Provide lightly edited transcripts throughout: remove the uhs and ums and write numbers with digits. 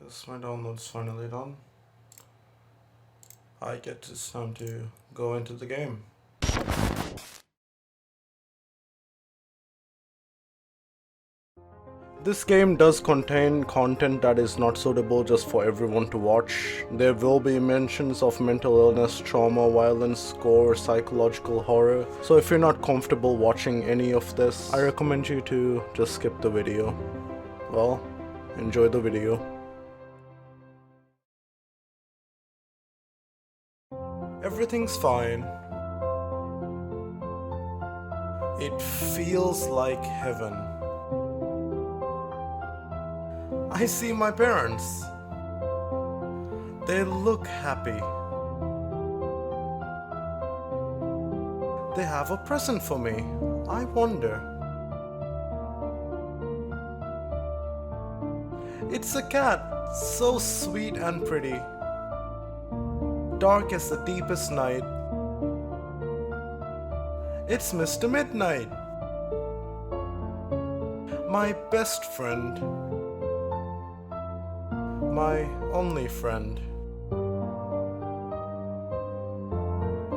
Yes, my download's finally done. I guess it's time to go into the game. This game does contain content that is not suitable just for everyone to watch. There will be mentions of mental illness, trauma, violence, gore, psychological horror. So if you're not comfortable watching any of this, I recommend you to just skip the video. Well, enjoy the video. Everything's fine. It feels like heaven. I see my parents. They look happy. They have a present for me. I wonder. It's a cat, so sweet and pretty. Dark as the deepest night. It's Mr. Midnight. My best friend. My only friend.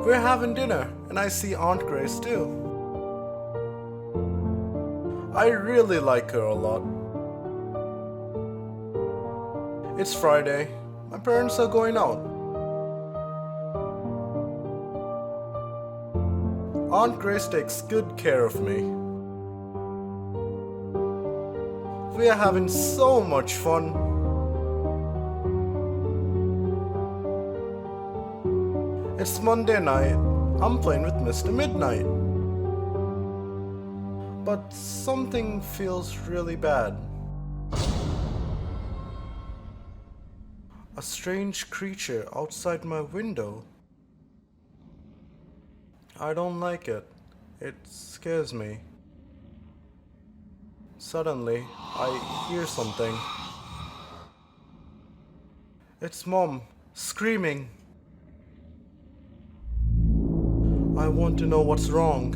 We're having dinner, and I see Aunt Grace too. I really like her a lot. It's Friday. My parents are going out. Aunt Grace takes good care of me. We are having so much fun. It's Monday night. I'm playing with Mr. Midnight. But something feels really bad. A strange creature outside my window. I don't like it. It scares me. Suddenly, I hear something. It's Mom, screaming. I want to know what's wrong.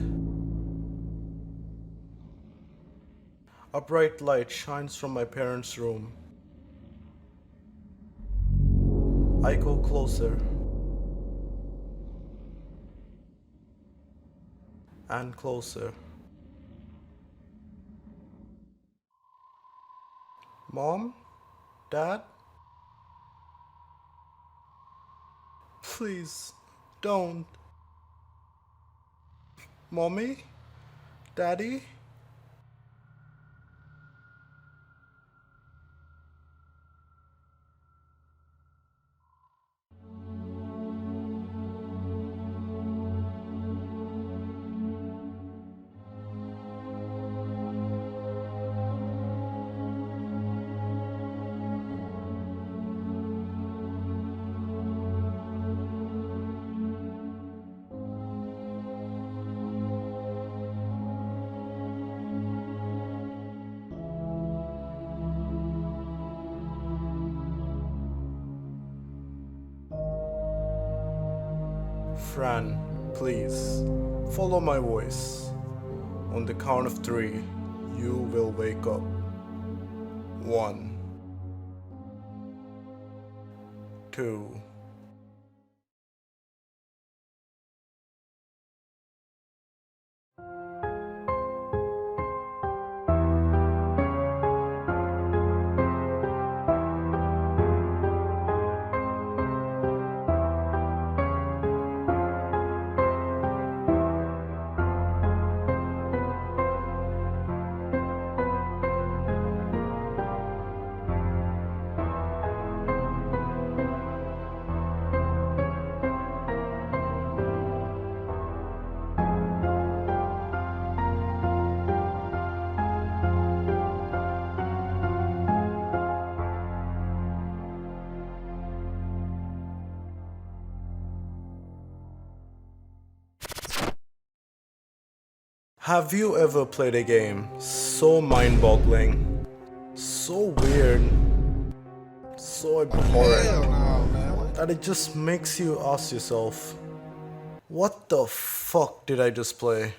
A bright light shines from my parents' room. I go closer. And closer. Mom? Dad? Please, don't. Mommy? Daddy? Fran, please, follow my voice. On the count of 3, you will wake up. 1, 2, Have you ever played a game so mind-boggling, so weird, so abhorrent, that it just makes you ask yourself, what the fuck did I just play?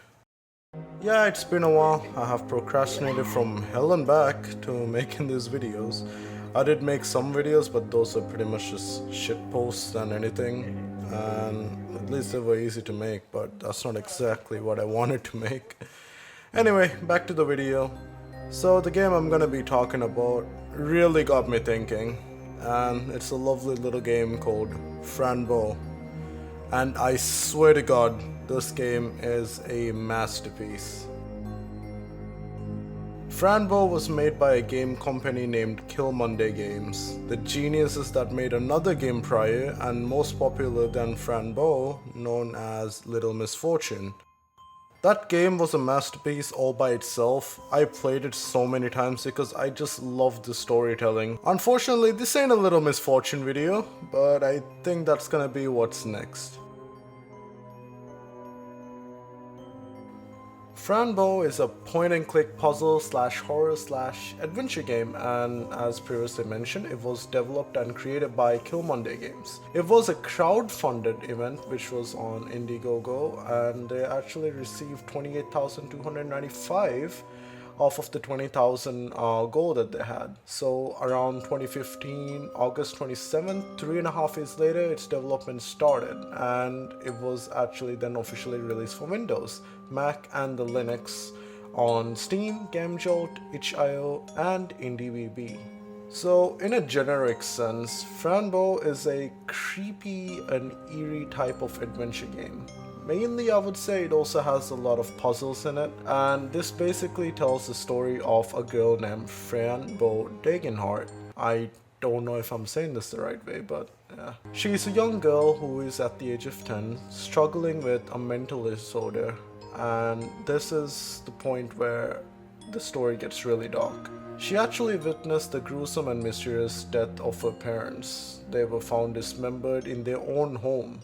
Yeah, it's been a while. I have procrastinated from hell and back to making these videos. I did make some videos, but those are pretty much just shit posts than anything, and at least they were easy to make, but that's not exactly what I wanted to make. Anyway, back to the video. So the game I'm gonna be talking about really got me thinking, and it's a lovely little game called Fran Bow. And I swear to God, this game is a masterpiece. Fran Bow was made by a game company named Kill Monday Games, the geniuses that made another game prior and most popular than Fran Bow, known as Little Misfortune. That game was a masterpiece all by itself. I played it so many times because I just loved the storytelling. Unfortunately, this ain't a Little Misfortune video, but I think that's gonna be what's next. Fran Bow is a point-and-click puzzle slash horror slash adventure game, and as previously mentioned, it was developed and created by Kill Monday Games. It was a crowd-funded event which was on Indiegogo, and they actually received 28,295 off of the 20,000 goal that they had. So around 2015, August 27th, 3.5 years later, its development started, and it was actually then officially released for Windows, Mac, and the Linux on Steam, GameJolt, itch.io, and IndieWB. So in a generic sense, Fran Bow is a creepy and eerie type of adventure game. Mainly, I would say it also has a lot of puzzles in it, and this basically tells the story of a girl named Fran Bow Degenhardt. I don't know if I'm saying this the right way, but yeah. She's a young girl who is at the age of 10, struggling with a mental disorder, and this is the point where the story gets really dark. She actually witnessed the gruesome and mysterious death of her parents. They were found dismembered in their own home.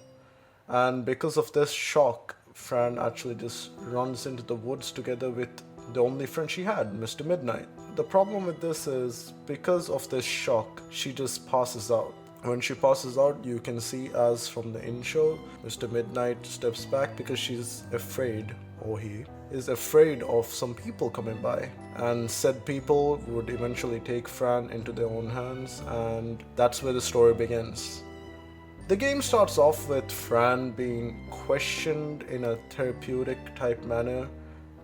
And because of this shock, Fran actually just runs into the woods together with the only friend she had, Mr. Midnight. The problem with this is, because of this shock, she just passes out. When she passes out, you can see, as from the intro, Mr. Midnight steps back because she's afraid, or he is afraid of some people coming by. And said people would eventually take Fran into their own hands, and that's where the story begins. The game starts off with Fran being questioned in a therapeutic type manner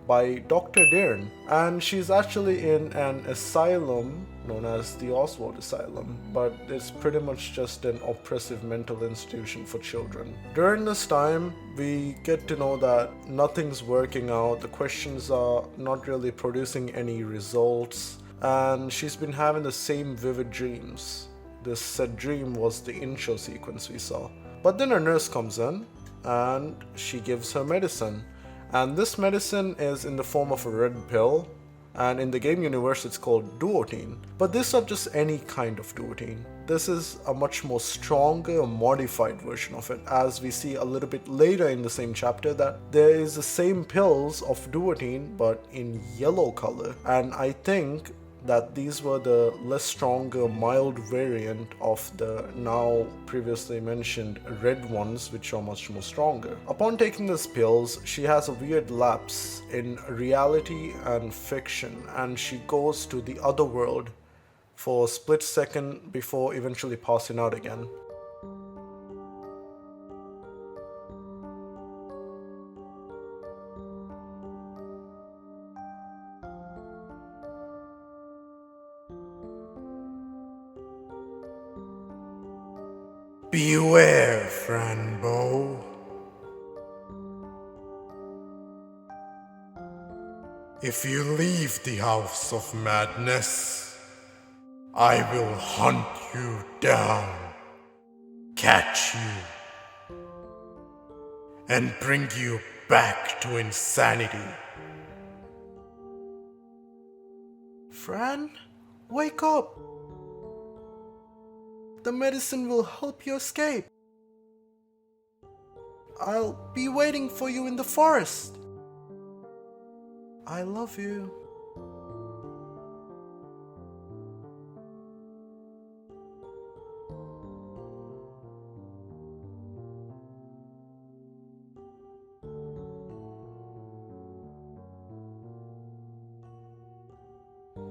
by Dr. Dern, and she's actually in an asylum known as the Oswald Asylum, but it's pretty much just an oppressive mental institution for children. During this time, we get to know that nothing's working out, the questions are not really producing any results, and she's been having the same vivid dreams. This said dream was the intro sequence we saw. But then a nurse comes in and she gives her medicine. And this medicine is in the form of a red pill. And in the game universe it's called duotine. But this is not just any kind of duotine. This is a much more stronger, modified version of it. As we see a little bit later in the same chapter, that there is the same pills of duotine but in yellow color. And I think that these were the less stronger, mild variant of the now previously mentioned red ones, which are much more stronger. Upon taking these pills, she has a weird lapse in reality and fiction, and she goes to the other world for a split second before eventually passing out again. Beware, Fran Bow. If you leave the House of Madness, I will hunt you down, catch you, and bring you back to insanity. Fran, wake up! The medicine will help you escape. I'll be waiting for you in the forest. I love you.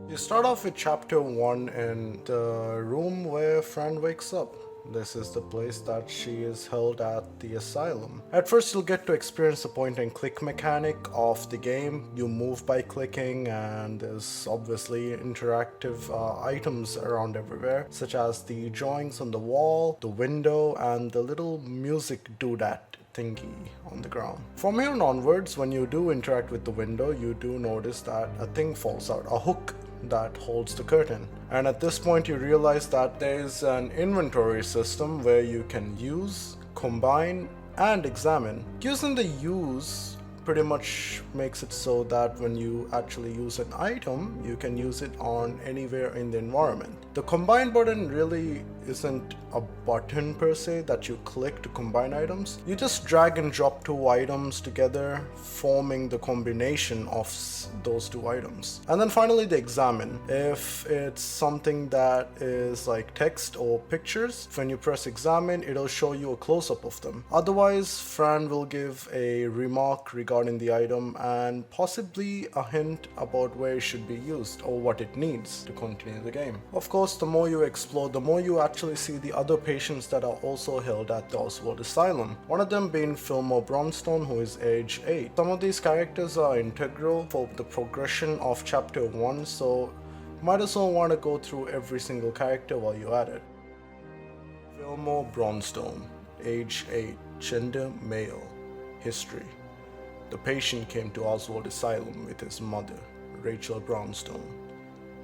You You start off with chapter 1 in the room where Fran wakes up. This is the place that she is held at the asylum. At first, you'll get to experience the point and click mechanic of the game. You move by clicking, and there's obviously interactive items around everywhere, such as the drawings on the wall, the window, and the little music doodad thingy on the ground. From here onwards, when you do interact with the window, you do notice that a thing falls out, a hook that holds the curtain. And at this point you realize that there is an inventory system where you can use, combine, and examine. Using the use pretty much makes it so that when you actually use an item, you can use it on anywhere in the environment. The combine button really isn't a button per se that you click to combine items. You just drag and drop two items together, forming the combination of those two items. And then finally the examine. If it's something that is like text or pictures, when you press examine, it'll show you a close-up of them. Otherwise, Fran will give a remark regarding the item and possibly a hint about where it should be used or what it needs to continue the game. Of course, the more you explore, the more you actually see the other patients that are also held at the Oswald Asylum. One of them being Fillmore Brownstone, who is age 8. Some of these characters are integral for the progression of chapter 1, so might as well want to go through every single character while you're at it. Fillmore Brownstone, age 8, gender male, history. The patient came to Oswald Asylum with his mother, Rachel Brownstone.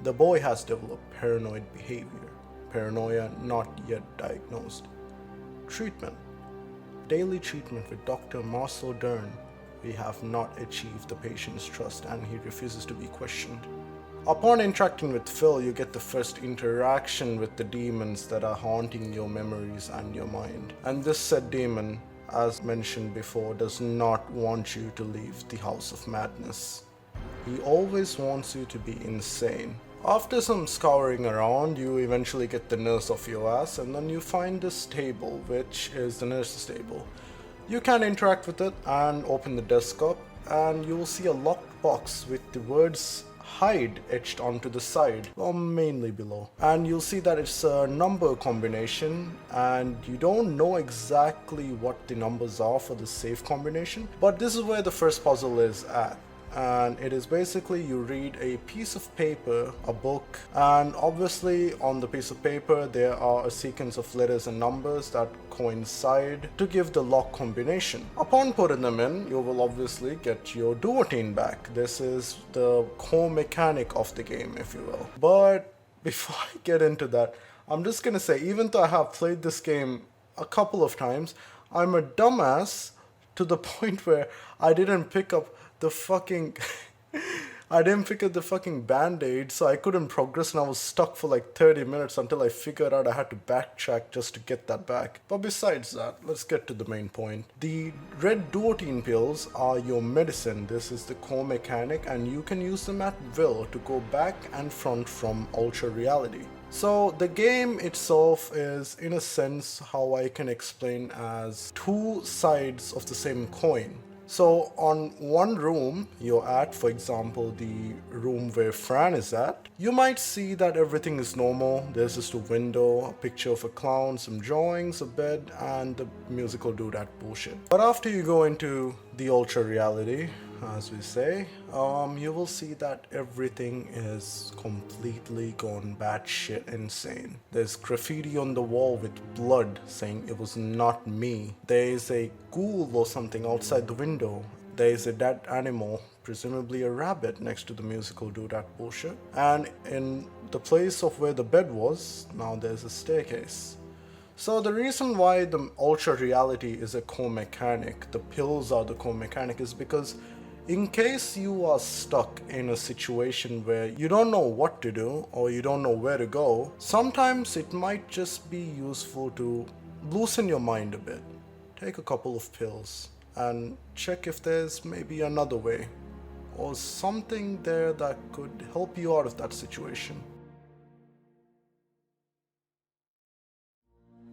The boy has developed paranoid behavior, paranoia not yet diagnosed. Treatment. Daily treatment with Dr. Marcel Dern. We have not achieved the patient's trust and he refuses to be questioned. Upon interacting with Phil, you get the first interaction with the demons that are haunting your memories and your mind. And this said demon, as mentioned before, does not want you to leave the House of Madness. He always wants you to be insane. After some scouring around, you eventually get the nurse off your ass, and then you find this table, which is the nurse's table. You can interact with it and open the desk up, and you will see a locked box with the words hide etched onto the side, or mainly below. And you'll see that it's a number combination, and you don't know exactly what the numbers are for the safe combination, but this is where the first puzzle is at. And it is basically you read a piece of paper, a book, and obviously on the piece of paper there are a sequence of letters and numbers that coincide to give the lock combination. Upon putting them in, you will obviously get your duotine back. This is the core mechanic of the game, if you will. But before I get into that, I'm just gonna say, even though I have played this game a couple of times, I'm a dumbass to the point where I didn't pick up the fucking band-aid, so I couldn't progress and I was stuck for like 30 minutes until I figured out I had to backtrack just to get that back. But besides that, let's get to the main point. The red duotine pills are your medicine. This is the core mechanic and you can use them at will to go back and front from ultra reality. So the game itself is, in a sense, how I can explain as two sides of the same coin. So on one room you're at, for example the room where Fran is at, you might see that everything is normal. There's just a window, a picture of a clown, some drawings, a bed, and the musical doodad bullshit. But after you go into the ultra reality, as we say, you will see that everything is completely gone batshit insane. There's graffiti on the wall with blood saying it was not me. There's a ghoul or something outside the window. There's a dead animal, presumably a rabbit, next to the musical doodad bullshit. And in the place of where the bed was, now there's a staircase. So the reason why the ultra reality is a core mechanic, the pills are the core mechanic, is because in case you are stuck in a situation where you don't know what to do or you don't know where to go, sometimes it might just be useful to loosen your mind a bit. Take a couple of pills and check if there's maybe another way or something there that could help you out of that situation.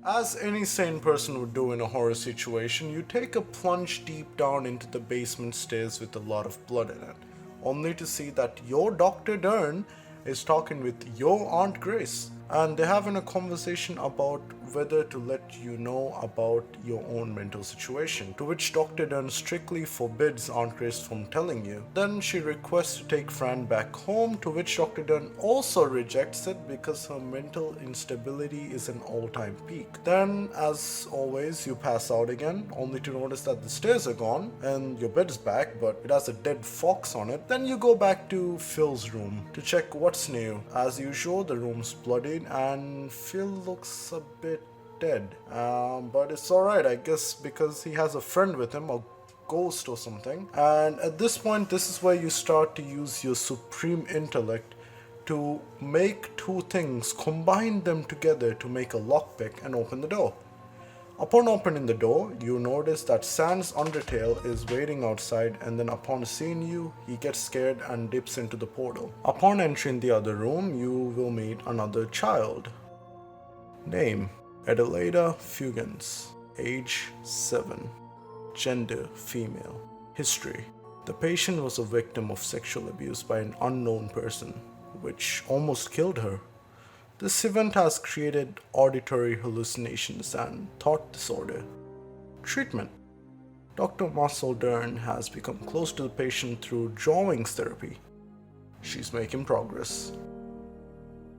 As any sane person would do in a horror situation, you take a plunge deep down into the basement stairs with a lot of blood in it, only to see that your Dr. Dern is talking with your Aunt Grace, and they're having a conversation about whether to let you know about your own mental situation, to which Dr. Dunn strictly forbids Aunt Grace from telling you. Then she requests to take Fran back home, to which Dr. Dunn also rejects it because her mental instability is an all-time peak. Then, as always, you pass out again, only to notice that the stairs are gone and your bed is back, but it has a dead fox on it. Then you go back to Phil's room to check what's new. As usual, the room's bloodied and Phil looks a bit dead. But it's alright, I guess, because he has a friend with him, a ghost or something. And at this point, this is where you start to use your supreme intellect to make two things, combine them together to make a lockpick and open the door. Upon opening the door, you notice that Sans Undertale is waiting outside, and then upon seeing you, he gets scared and dips into the portal. Upon entering the other room, you will meet another child. Name: Adelaida Fugans. Age: 7. Gender: female. History: the patient was a victim of sexual abuse by an unknown person, which almost killed her. This event has created auditory hallucinations and thought disorder. Treatment: Dr. Marcel Dern has become close to the patient through drawings therapy. She's making progress.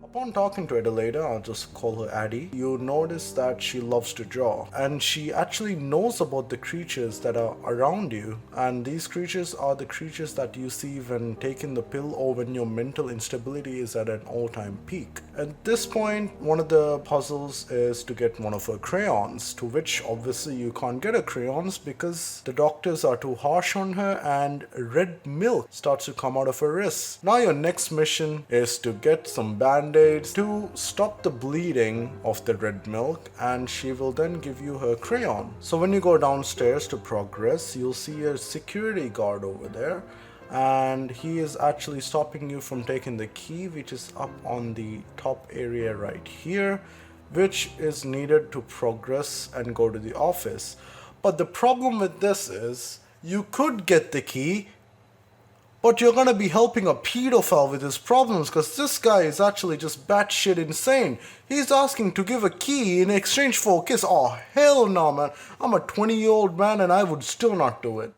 Upon talking to Adelaida, I'll just call her Addie, you notice that she loves to draw, and she actually knows about the creatures that are around you, and these creatures are the creatures that you see when taking the pill or when your mental instability is at an all-time peak. At this point, one of the puzzles is to get one of her crayons, to which obviously you can't get her crayons because the doctors are too harsh on her and red milk starts to come out of her wrists. Now your next mission is to get some band-aids to stop the bleeding of the red milk, and she will then give you her crayon. So when you go downstairs to progress, you'll see a security guard over there, and he is actually stopping you from taking the key, which is up on the top area right here, which is needed to progress and go to the office. But the problem with this is you could get the key, but you're gonna be helping a pedophile with his problems, because this guy is actually just batshit insane. He's asking to give a key in exchange for a kiss. Oh, hell no, man. I'm a 20-year-old man and I would still not do it.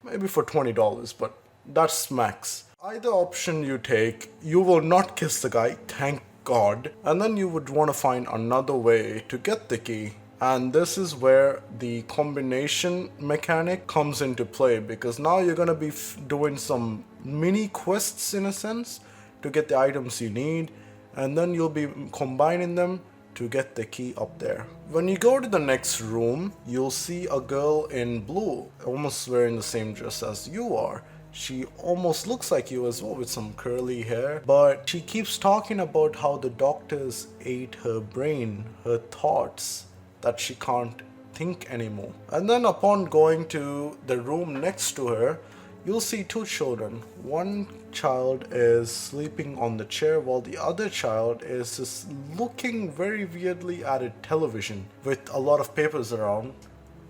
Maybe for $20, but that's max. Either option you take, you will not kiss the guy, thank God. And then you would want to find another way to get the key. And this is where the combination mechanic comes into play, because now you're going to be doing some mini quests in a sense to get the items you need, and then you'll be combining them to get the key up there. When you go to the next room, you'll see a girl in blue, almost wearing the same dress as you are. She almost looks like you as well with some curly hair, but she keeps talking about how the doctors ate her brain, her thoughts, that she can't think anymore. And then upon going to the room next to her, you'll see two children. One child is sleeping on the chair while the other child is just looking very weirdly at a television with a lot of papers around.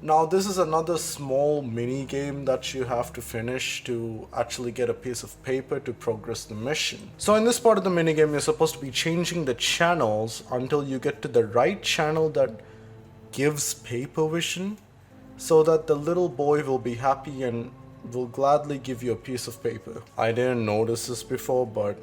Now this is another small mini game that you have to finish to actually get a piece of paper to progress the mission. So in this part of the mini game, you're supposed to be changing the channels until you get to the right channel that gives paper vision, so that the little boy will be happy and will gladly give you a piece of paper. I didn't notice this before, but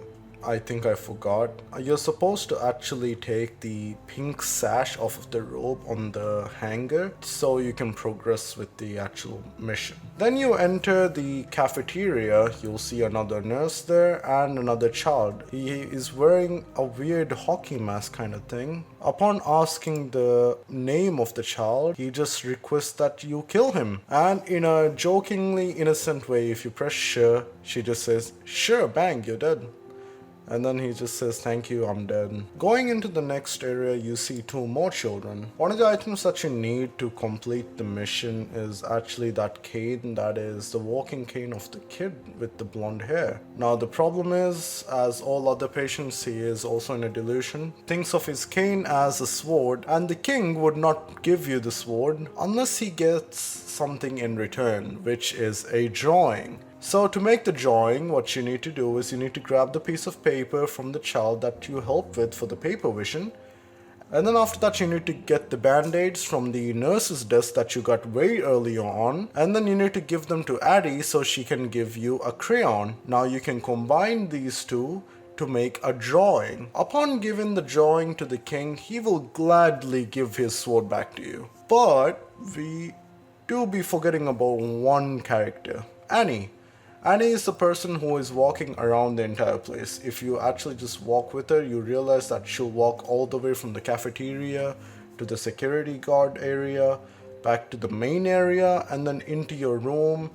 I think I forgot. You're supposed to actually take the pink sash off of the robe on the hanger so you can progress with the actual mission. Then you enter the cafeteria. You'll see another nurse there and another child. He is wearing a weird hockey mask kind of thing. Upon asking the name of the child, he just requests that you kill him. And in a jokingly innocent way, if you press sure, she just says, "Sure, bang, you're dead." And then he just says, "Thank you, I'm dead." Going into the next area, you see two more children. One of the items that you need to complete the mission is actually that cane that is the walking cane of the kid with the blonde hair. Now the problem is, as all other patients, he is also in a delusion, thinks of his cane as a sword, and the king would not give you the sword unless he gets something in return, which is a drawing. So to make the drawing, what you need to do is you need to grab the piece of paper from the child that you helped with for the paper vision. And then after that you need to get the band-aids from the nurse's desk that you got very early on. And then you need to give them to Addie so she can give you a crayon. Now you can combine these two to make a drawing. Upon giving the drawing to the king, he will gladly give his sword back to you. But we do be forgetting about one character, Annie. Annie is the person who is walking around the entire place. If you actually just walk with her, you realize that she'll walk all the way from the cafeteria to the security guard area, back to the main area, and then into your room,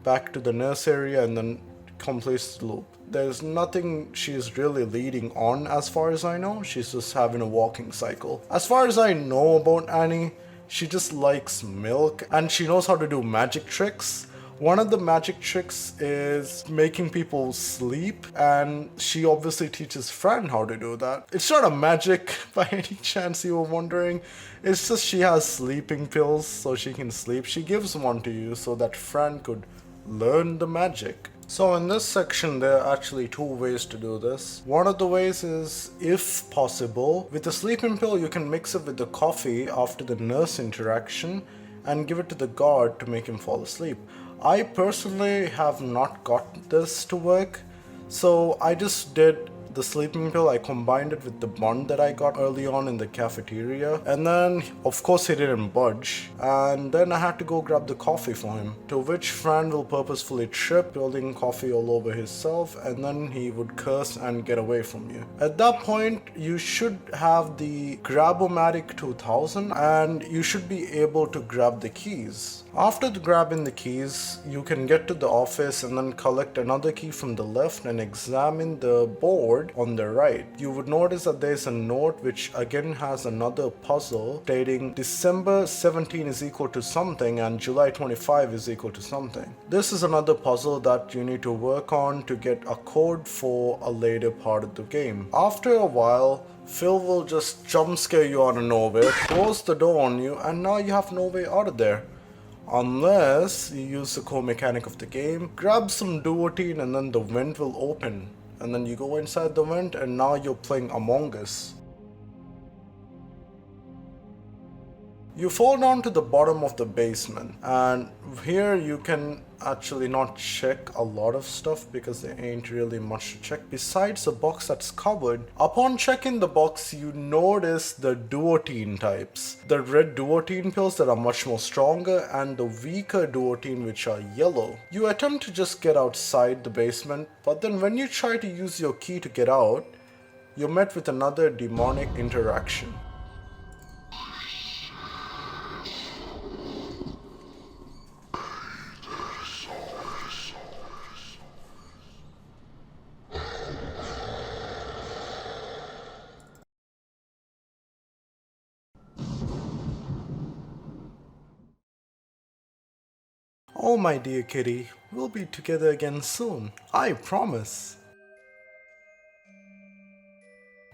back to the nurse area, and then completes the loop. There's nothing she's really leading on as far as I know. She's just having a walking cycle. As far as I know about Annie, she just likes milk and she knows how to do magic tricks. One of the magic tricks is making people sleep, and she obviously teaches Fran how to do that. It's not a magic by any chance you were wondering. It's just she has sleeping pills so she can sleep. She gives one to you so that Fran could learn the magic. So in this section there are actually two ways to do this. One of the ways is, if possible, with the sleeping pill you can mix it with the coffee after the nurse interaction and give it to the guard to make him fall asleep. I personally have not got this to work, so I just did the sleeping pill. I combined it with the bun that I got early on in the cafeteria, and then of course he didn't budge, and then I had to go grab the coffee for him, to which Fran will purposefully trip, spilling coffee all over himself, and then he would curse and get away from you. At that point you should have the Grab-O-Matic 2000 and you should be able to grab the keys. After grabbing the keys, you can get to the office and then collect another key from the left and examine the board on the right. You would notice that there's a note which again has another puzzle stating December 17 is equal to something and July 25 is equal to something. This is another puzzle that you need to work on to get a code for a later part of the game. After a while, Phil will just jump scare you out of nowhere, close the door on you, and now you have no way out of there. Unless you use the core mechanic of the game, grab some duotine and then the vent will open. And then you go inside the vent and now you're playing Among Us. You fall down to the bottom of the basement, and here you can actually not check a lot of stuff because there ain't really much to check besides the box that's covered. Upon checking the box, you notice the duotine types. The red duotine pills that are much more stronger and the weaker duotine which are yellow. You attempt to just get outside the basement, but then when you try to use your key to get out, you're met with another demonic interaction. Oh my dear kitty, we'll be together again soon, I promise.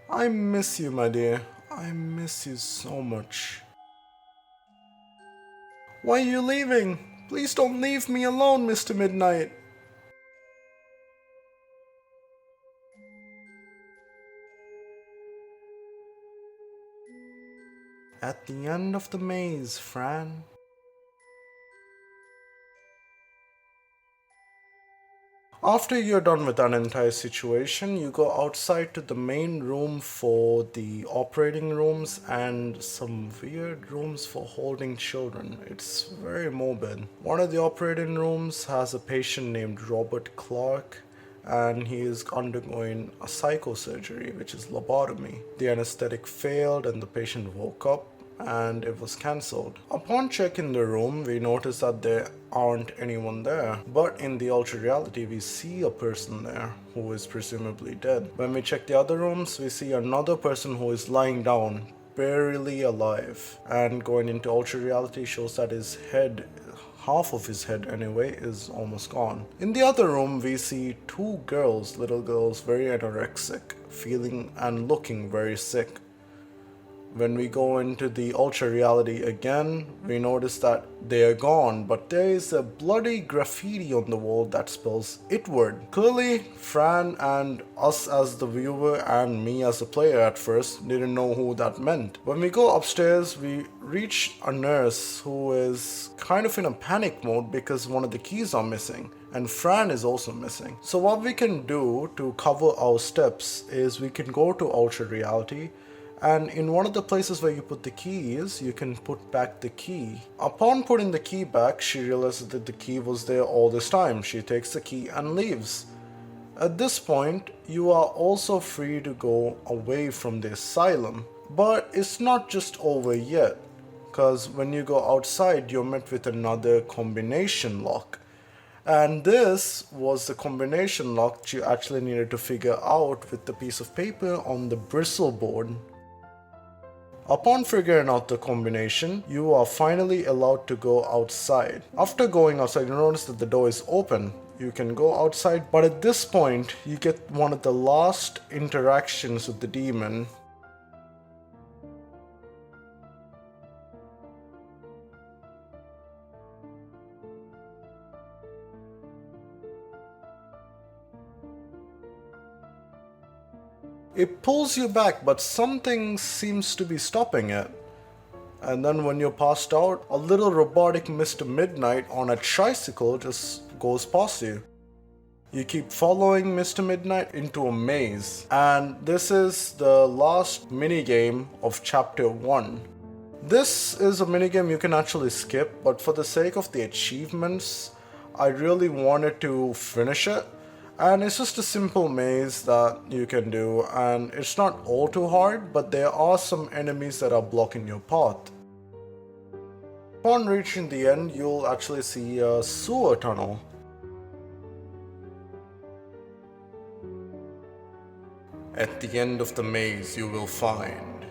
I miss you, my dear. I miss you so much. Why are you leaving? Please don't leave me alone, Mr. Midnight. At the end of the maze, Fran. After you're done with that entire situation, you go outside to the main room for the operating rooms and some weird rooms for holding children. It's very morbid. One of the operating rooms has a patient named Robert Clark, and he is undergoing a psychosurgery, which is lobotomy. The anesthetic failed and the patient woke up and it was cancelled. Upon checking the room, we notice that there aren't anyone there, but in the ultra reality we see a person there who is presumably dead. When we check the other rooms, we see another person who is lying down, barely alive, and going into ultra reality shows that his head, half of his head anyway, is almost gone. In the other room we see two girls, little girls, very anorexic, feeling and looking very sick. When we go into the ultra reality again, we notice that they are gone, but there is a bloody graffiti on the wall that spells "it" word. Clearly, Fran and us as the viewer and me as a player at first didn't know who that meant. When we go upstairs, we reach a nurse who is kind of in a panic mode because one of the keys are missing. And Fran is also missing. So what we can do to cover our steps is we can go to ultra reality, and in one of the places where you put the keys, you can put back the key. Upon putting the key back, she realizes that the key was there all this time. She takes the key and leaves. At this point, you are also free to go away from the asylum. But it's not just over yet, because when you go outside, you're met with another combination lock. And this was the combination lock you actually needed to figure out with the piece of paper on the bristle board. Upon figuring out the combination, you are finally allowed to go outside. After going outside, you notice that the door is open. You can go outside, but at this point, you get one of the last interactions with the demon. It pulls you back, but something seems to be stopping it. And then when you're passed out, a little robotic Mr. Midnight on a tricycle just goes past you. You keep following Mr. Midnight into a maze. And this is the last minigame of Chapter 1. This is a minigame you can actually skip, but for the sake of the achievements, I really wanted to finish it. And it's just a simple maze that you can do, and it's not all too hard, but there are some enemies that are blocking your path. Upon reaching the end, you'll actually see a sewer tunnel. At the end of the maze, you will find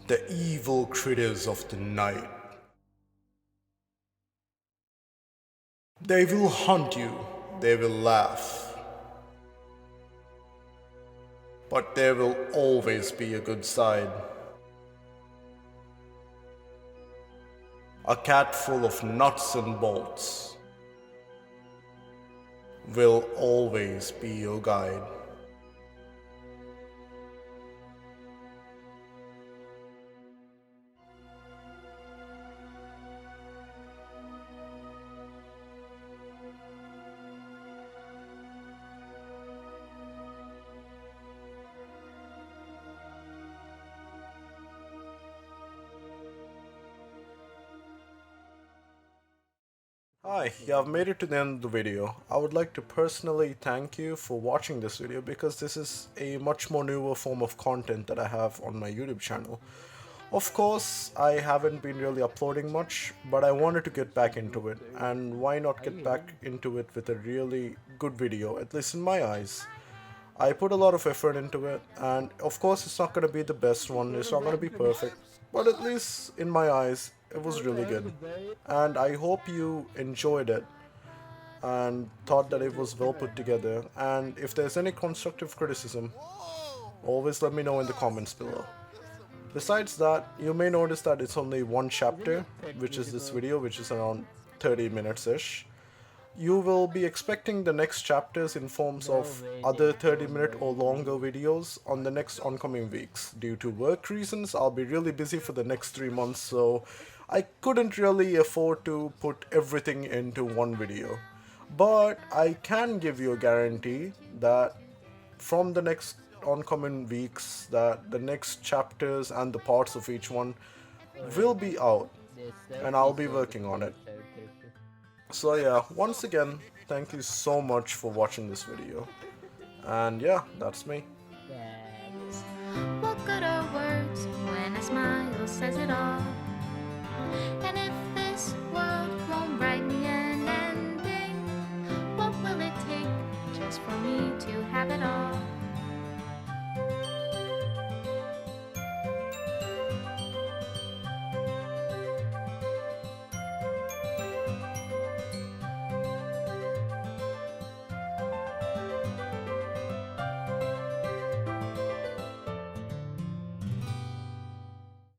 the evil critters of the night. They will hunt you, they will laugh. But there will always be a good side. A cat full of nuts and bolts will always be your guide. Hi, you have made it to the end of the video. I would like to personally thank you for watching this video because this is a much more newer form of content that I have on my YouTube channel. Of course, I haven't been really uploading much, but I wanted to get back into it, and why not get back into it with a really good video, at least in my eyes. I put a lot of effort into it, and of course it's not going to be the best one, it's not going to be perfect, but at least in my eyes, it was really good. And I hope you enjoyed it and thought that it was well put together. And if there's any constructive criticism, always let me know in the comments below. Besides that, you may notice that it's only one chapter, which is this video, which is around 30 minutes-ish. You will be expecting the next chapters in forms of other 30-minute or longer videos on the next oncoming weeks. Due to work reasons, I'll be really busy for the next 3 months, so I couldn't really afford to put everything into one video. But I can give you a guarantee that from the next oncoming weeks, that the next chapters and the parts of each one will be out, and I'll be working on it. So yeah, once again, thank you so much for watching this video. And yeah, that's me. What good are words when a smile says it all? And if this world